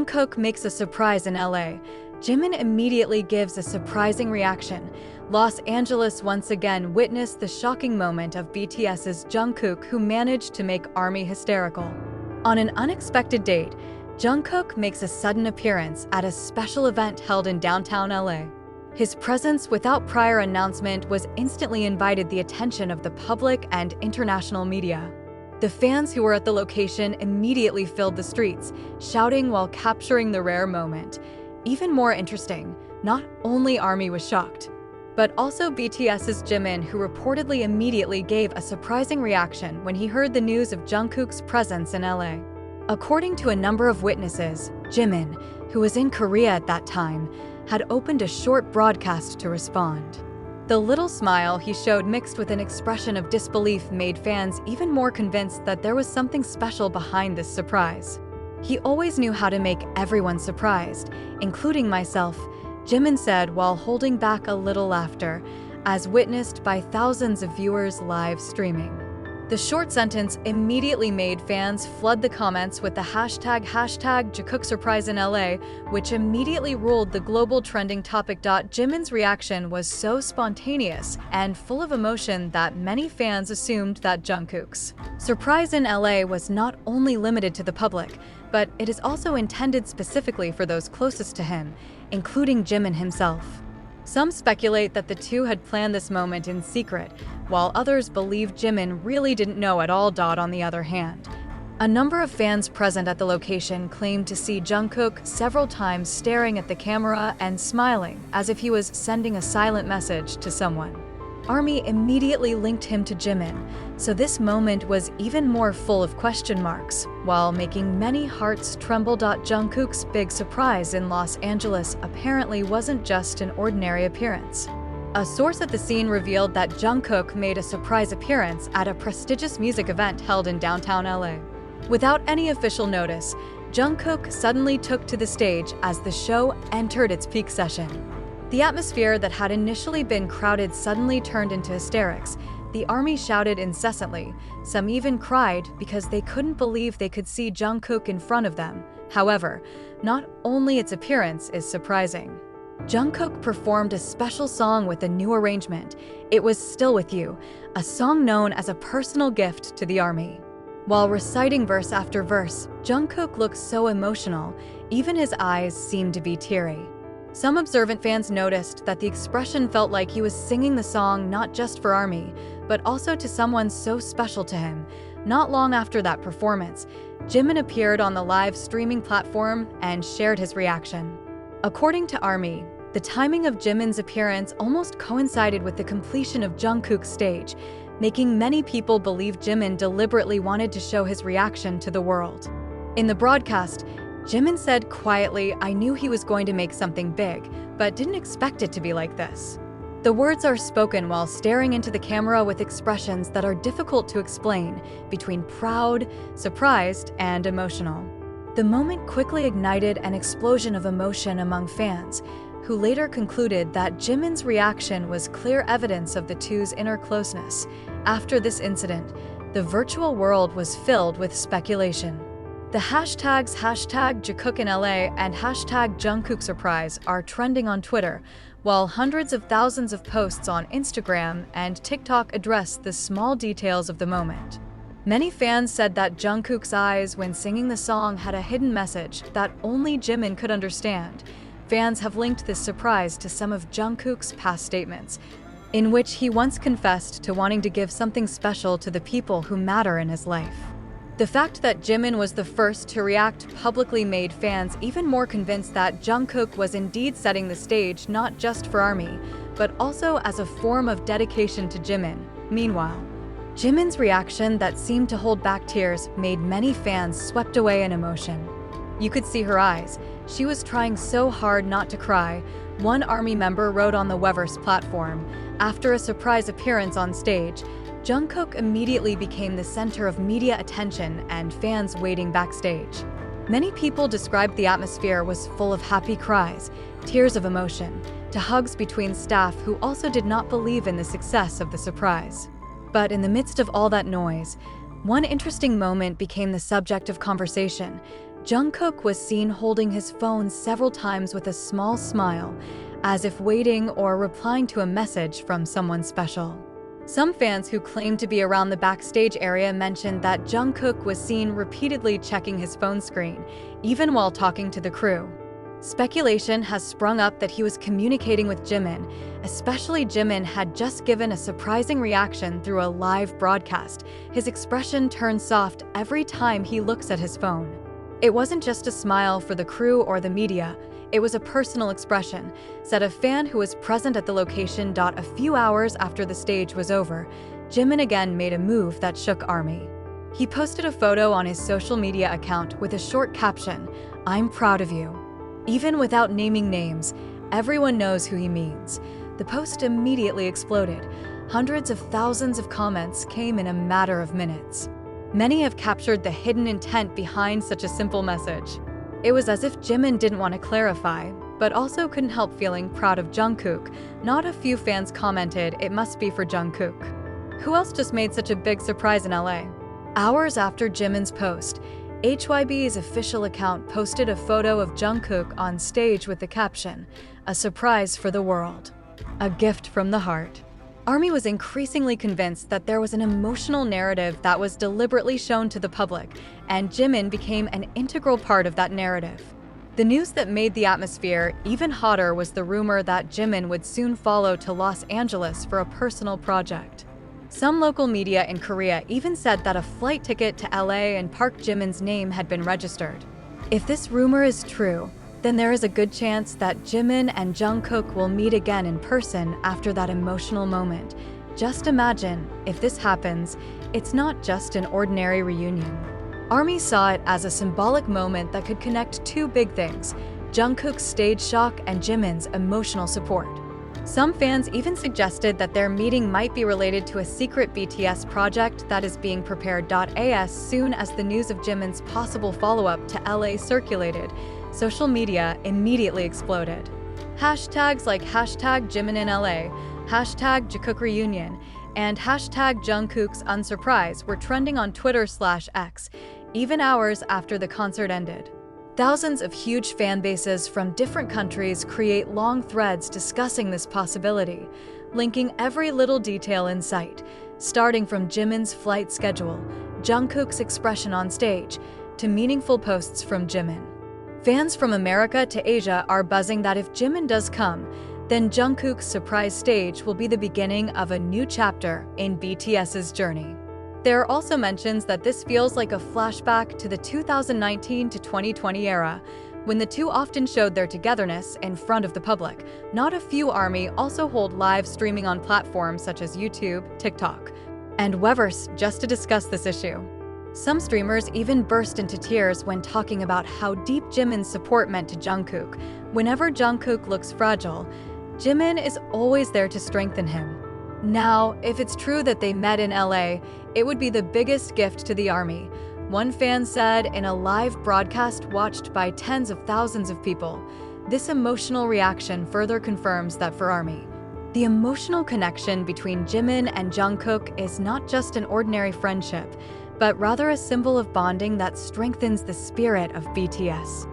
Jungkook makes a surprise in LA. Jimin immediately gives a surprising reaction. Los Angeles once again witnessed the shocking moment of BTS's Jungkook, who managed to make ARMY hysterical. On an unexpected date, Jungkook makes a sudden appearance at a special event held in downtown LA. His presence without prior announcement was instantly invited the attention of the public and international media. The fans who were at the location immediately filled the streets, shouting while capturing the rare moment. Even more interesting, not only ARMY was shocked, but also BTS's Jimin, who reportedly immediately gave a surprising reaction when he heard the news of Jungkook's presence in LA. According to a number of witnesses, Jimin, who was in Korea at that time, had opened a short broadcast to respond. The little smile he showed mixed with an expression of disbelief made fans even more convinced that there was something special behind this surprise. "He always knew how to make everyone surprised, including myself," Jimin said while holding back a little laughter, as witnessed by thousands of viewers live streaming. The short sentence immediately made fans flood the comments with the hashtag Jungkook surprise in LA, which immediately ruled the global trending topic. Jimin's reaction was so spontaneous and full of emotion that many fans assumed that Jungkook's surprise in LA was not only limited to the public, but it is also intended specifically for those closest to him, including Jimin himself. Some speculate that the two had planned this moment in secret, while others believe Jimin really didn't know at all. On the other hand, a number of fans present at the location claimed to see Jungkook several times staring at the camera and smiling as if he was sending a silent message to someone. ARMY immediately linked him to Jimin, so this moment was even more full of question marks, while making many hearts tremble. Jungkook's big surprise in Los Angeles apparently wasn't just an ordinary appearance. A source at the scene revealed that Jungkook made a surprise appearance at a prestigious music event held in downtown LA. Without any official notice, Jungkook suddenly took to the stage as the show entered its peak session. The atmosphere that had initially been crowded suddenly turned into hysterics. The ARMY shouted incessantly. Some even cried because they couldn't believe they could see Jungkook in front of them. However, not only its appearance is surprising. Jungkook performed a special song with a new arrangement. It was Still With You, a song known as a personal gift to the ARMY. While reciting verse after verse, Jungkook looked so emotional, even his eyes seemed to be teary. Some observant fans noticed that the expression felt like he was singing the song not just for ARMY, but also to someone so special to him. Not long after that performance, Jimin appeared on the live streaming platform and shared his reaction. According to ARMY, the timing of Jimin's appearance almost coincided with the completion of Jungkook's stage, making many people believe Jimin deliberately wanted to show his reaction to the world. In the broadcast, Jimin said quietly, "I knew he was going to make something big, but didn't expect it to be like this." The words are spoken while staring into the camera with expressions that are difficult to explain, between proud, surprised, and emotional. The moment quickly ignited an explosion of emotion among fans, who later concluded that Jimin's reaction was clear evidence of the two's inner closeness. After this incident, the virtual world was filled with speculation. The hashtags Jungkook in LA and Jungkook surprise are trending on Twitter, while hundreds of thousands of posts on Instagram and TikTok address the small details of the moment. Many fans said that Jungkook's eyes when singing the song had a hidden message that only Jimin could understand. Fans have linked this surprise to some of Jungkook's past statements, in which he once confessed to wanting to give something special to the people who matter in his life. The fact that Jimin was the first to react publicly made fans even more convinced that Jungkook was indeed setting the stage not just for ARMY, but also as a form of dedication to Jimin. Meanwhile, Jimin's reaction that seemed to hold back tears made many fans swept away in emotion. You could see her eyes. She was trying so hard not to cry, one ARMY member wrote on the Weverse platform. After a surprise appearance on stage, Jungkook immediately became the center of media attention and fans waiting backstage. Many people described the atmosphere was full of happy cries, tears of emotion, to hugs between staff who also did not believe in the success of the surprise. But in the midst of all that noise, one interesting moment became the subject of conversation. Jungkook was seen holding his phone several times with a small smile, as if waiting or replying to a message from someone special. Some fans who claimed to be around the backstage area mentioned that Jungkook was seen repeatedly checking his phone screen, even while talking to the crew. Speculation has sprung up that he was communicating with Jimin, especially Jimin had just given a surprising reaction through a live broadcast. His expression turns soft every time he looks at his phone. It wasn't just a smile for the crew or the media, it was a personal expression, said a fan who was present at the location. A few hours after the stage was over, Jimin again made a move that shook ARMY. He posted a photo on his social media account with a short caption, "I'm proud of you." Even without naming names, everyone knows who he means. The post immediately exploded. Hundreds of thousands of comments came in a matter of minutes. Many have captured the hidden intent behind such a simple message. It was as if Jimin didn't want to clarify, but also couldn't help feeling proud of Jungkook. Not a few fans commented it must be for Jungkook. Who else just made such a big surprise in LA? Hours after Jimin's post, HYB's official account posted a photo of Jungkook on stage with the caption, "A surprise for the world. A gift from the heart." ARMY was increasingly convinced that there was an emotional narrative that was deliberately shown to the public, and Jimin became an integral part of that narrative. The news that made the atmosphere even hotter was the rumor that Jimin would soon follow to Los Angeles for a personal project. Some local media in Korea even said that a flight ticket to LA and Park Jimin's name had been registered. If this rumor is true, then there is a good chance that Jimin and Jungkook will meet again in person after that emotional moment. Just imagine, if this happens, it's not just an ordinary reunion. ARMY saw it as a symbolic moment that could connect two big things, Jungkook's stage shock and Jimin's emotional support. Some fans even suggested that their meeting might be related to a secret BTS project that is being prepared. As soon as the news of Jimin's possible follow-up to LA circulated, social media immediately exploded. Hashtags like #Jimin in LA, #Jungkook reunion, and #Jungkook's unsurprise were trending on Twitter/X, even hours after the concert ended. Thousands of huge fan bases from different countries create long threads discussing this possibility, linking every little detail in sight, starting from Jimin's flight schedule, Jungkook's expression on stage, to meaningful posts from Jimin. Fans from America to Asia are buzzing that if Jimin does come, then Jungkook's surprise stage will be the beginning of a new chapter in BTS's journey. There are also mentions that this feels like a flashback to the 2019 to 2020 era, when the two often showed their togetherness in front of the public. Not a few ARMY also hold live streaming on platforms such as YouTube, TikTok, and Weverse just to discuss this issue. Some streamers even burst into tears when talking about how deep Jimin's support meant to Jungkook. Whenever Jungkook looks fragile, Jimin is always there to strengthen him. Now, if it's true that they met in LA, it would be the biggest gift to the ARMY. One fan said in a live broadcast watched by tens of thousands of people. This emotional reaction further confirms that for ARMY, the emotional connection between Jimin and Jungkook is not just an ordinary friendship, but rather a symbol of bonding that strengthens the spirit of BTS.